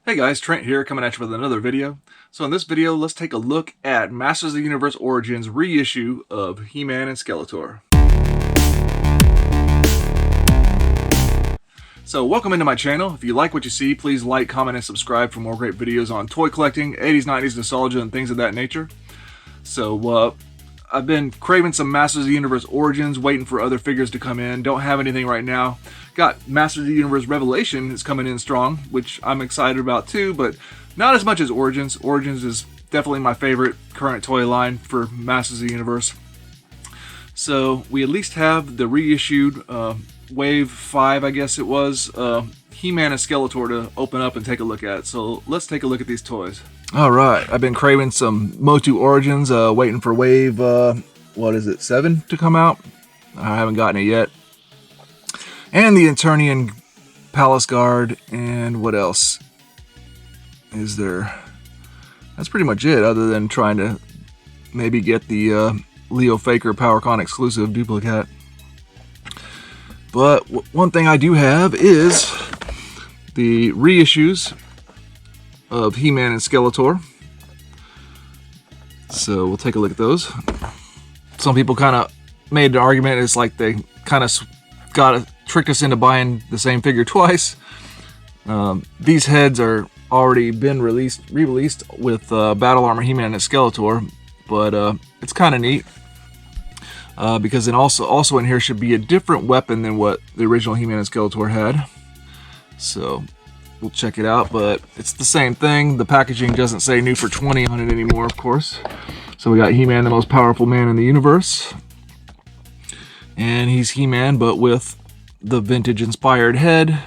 Hey guys, Trent here, coming at you with another video. So in this video, let's take a look at Masters of the Universe Origins reissue of He-Man and Skeletor. So welcome into my channel. If you like what you see, please like, comment, and subscribe for more great videos on toy collecting, 80s, 90s nostalgia, and things of that nature. So I've been craving some Masters of the Universe Origins, waiting for other figures to come in. Don't have anything right now. Got Masters of the Universe Revelation is coming in strong, which I'm excited about too, but not as much as Origins. Origins is definitely my favorite current toy line for Masters of the Universe. So we at least have the reissued Wave 5, I guess it was, He-Man and Skeletor to open up and take a look at. So let's take a look at these toys. Alright, I've been craving some MOTU Origins, waiting for Wave, 7 to come out. I haven't gotten it yet. And the Eternian Palace Guard, and what else is there? That's pretty much it, other than trying to maybe get the Leo Faker PowerCon exclusive duplicate. But one thing I do have is the reissues of He-Man and Skeletor. So we'll take a look at those. Some people kind of made an argument, it's like they kind of tricked us into buying the same figure twice. These heads are already been re-released with Battle Armor He-Man and Skeletor, but it's kind of neat because then also in here should be a different weapon than what the original He-Man and Skeletor had. So we'll check it out, but it's the same thing. The packaging doesn't say new for 20 on it anymore, of course. So we got He-Man, the most powerful man in the universe, and he's He-Man but with the vintage inspired head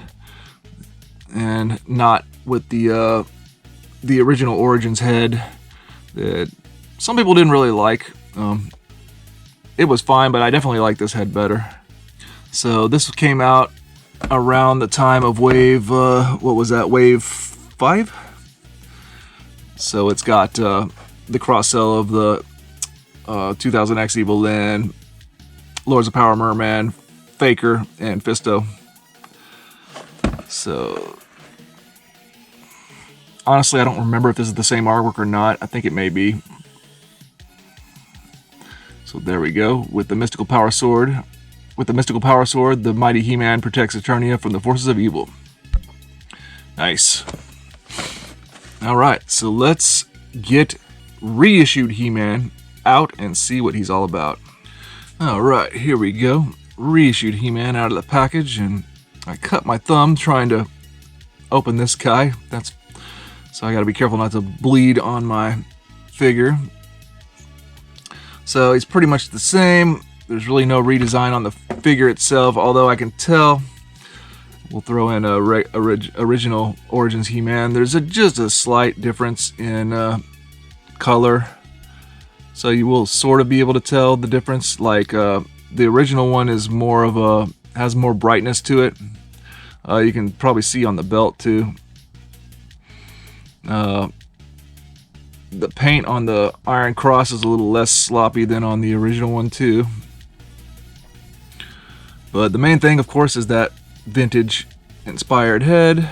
and not with the original Origins head that some people didn't really like. It was fine, but I definitely like this head better. So this came out around the time of Wave, what was that, Wave 5? So it's got the cross-sell of the 2000X Evil Lyn, Lords of Power Merman, Faker, and Fisto. So honestly, I don't remember if this is the same artwork or not. I think it may be. So there we go, with the Mystical Power Sword. With the Mystical Power Sword, the mighty He-Man protects Eternia from the forces of evil. Nice. Alright, so let's get reissued He-Man out and see what he's all about. Alright, here we go. Reissued He-Man out of the package, and I cut my thumb trying to open this guy. So I gotta be careful not to bleed on my figure. So he's pretty much the same. There's really no redesign on the figure itself, although I can tell. We'll throw in a original Origins He-Man. There's just a slight difference in color. So you will sort of be able to tell the difference. Like the original one is more of has more brightness to it. You can probably see on the belt too. The paint on the Iron Cross is a little less sloppy than on the original one too. But the main thing, of course, is that vintage inspired head.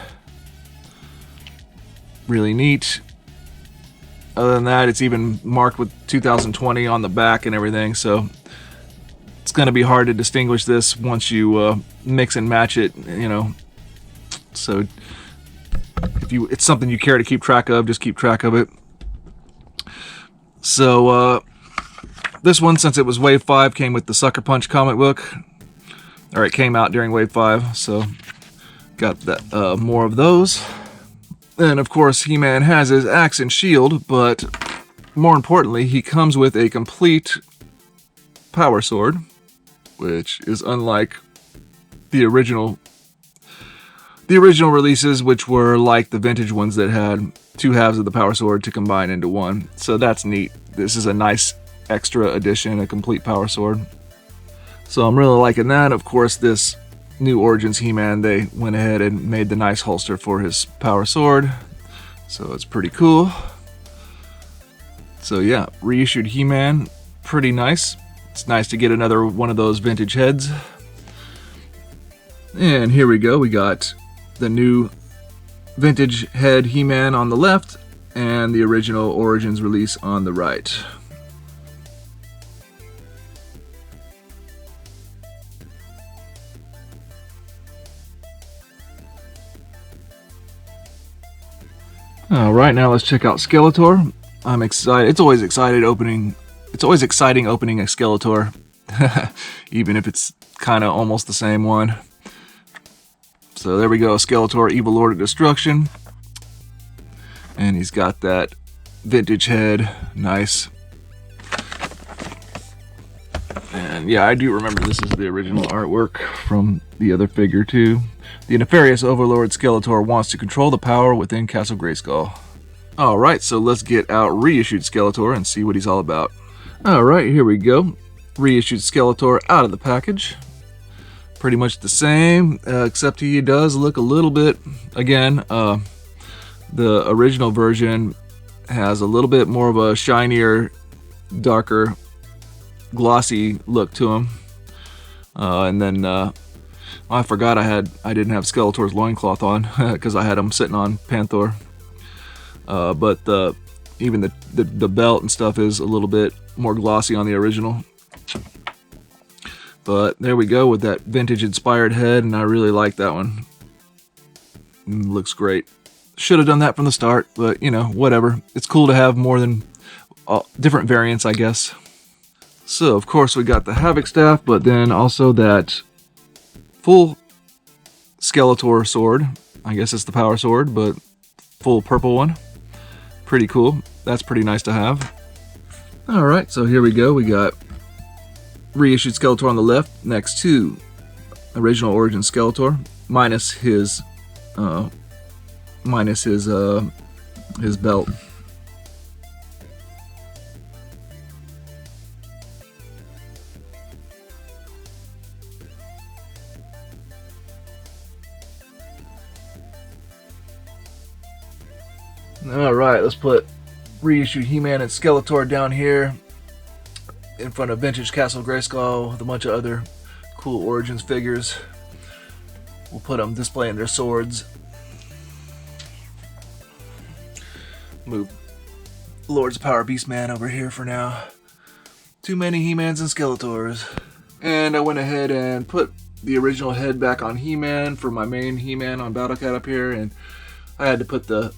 Really neat. Other than that, it's even marked with 2020 on the back and everything, so it's going to be hard to distinguish this once you mix and match it, you know. So if it's something you care to keep track of, just keep track of it. So this one, since it was Wave 5, came with the Sucker Punch comic book. Or it came out during Wave 5, so got that more of those. And of course, He-Man has his axe and shield, but more importantly, he comes with a complete power sword, which is unlike the original releases, which were like the vintage ones that had two halves of the power sword to combine into one. So that's neat. This is a nice extra addition, a complete power sword. So I'm really liking that. Of course, this new Origins He-Man, they went ahead and made the nice holster for his power sword. So it's pretty cool. So yeah, reissued He-Man, pretty nice. It's nice to get another one of those vintage heads. And here we go, we got the new vintage head He-Man on the left and the original Origins release on the right. Alright, now let's check out Skeletor. I'm excited. It's always exciting opening a Skeletor, even if it's kind of almost the same one. So there we go, Skeletor, Evil Lord of Destruction. And he's got that vintage head, nice. And yeah, I do remember this is the original artwork from the other figure too. The nefarious overlord Skeletor wants to control the power within Castle Grayskull. Alright, so let's get out reissued Skeletor and see what he's all about. Alright, here we go. Reissued Skeletor out of the package. Pretty much the same, except he does look a little bit, again, the original version has a little bit more of a shinier, darker, glossy look to him. And then I forgot I didn't have Skeletor's loincloth on because I had him sitting on Panther. But even the belt and stuff is a little bit more glossy on the original. But there we go with that vintage inspired head, and I really like that one. Looks great. Should have done that from the start, but you know, whatever. It's cool to have more than different variants, I guess. So of course we got the Havoc staff, but then also that full Skeletor sword. I guess it's the power sword, but full purple one. Pretty cool. That's pretty nice to have. Alright, so here we go. We got reissued Skeletor on the left next to original Origin Skeletor, minus his belt. Alright, let's put reissued He-Man and Skeletor down here in front of vintage Castle Grayskull with a bunch of other cool Origins figures. We'll put them displaying their swords. Move Lords of Power Beastman over here for now. Too many He-Mans and Skeletors. And I went ahead and put the original head back on He-Man for my main He-Man on Battle Cat up here, and I had to put the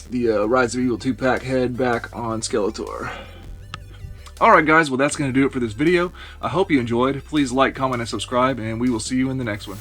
Rise of Evil 2-pack head back on Skeletor. Alright guys, well that's going to do it for this video. I hope you enjoyed. Please like, comment, and subscribe, and we will see you in the next one.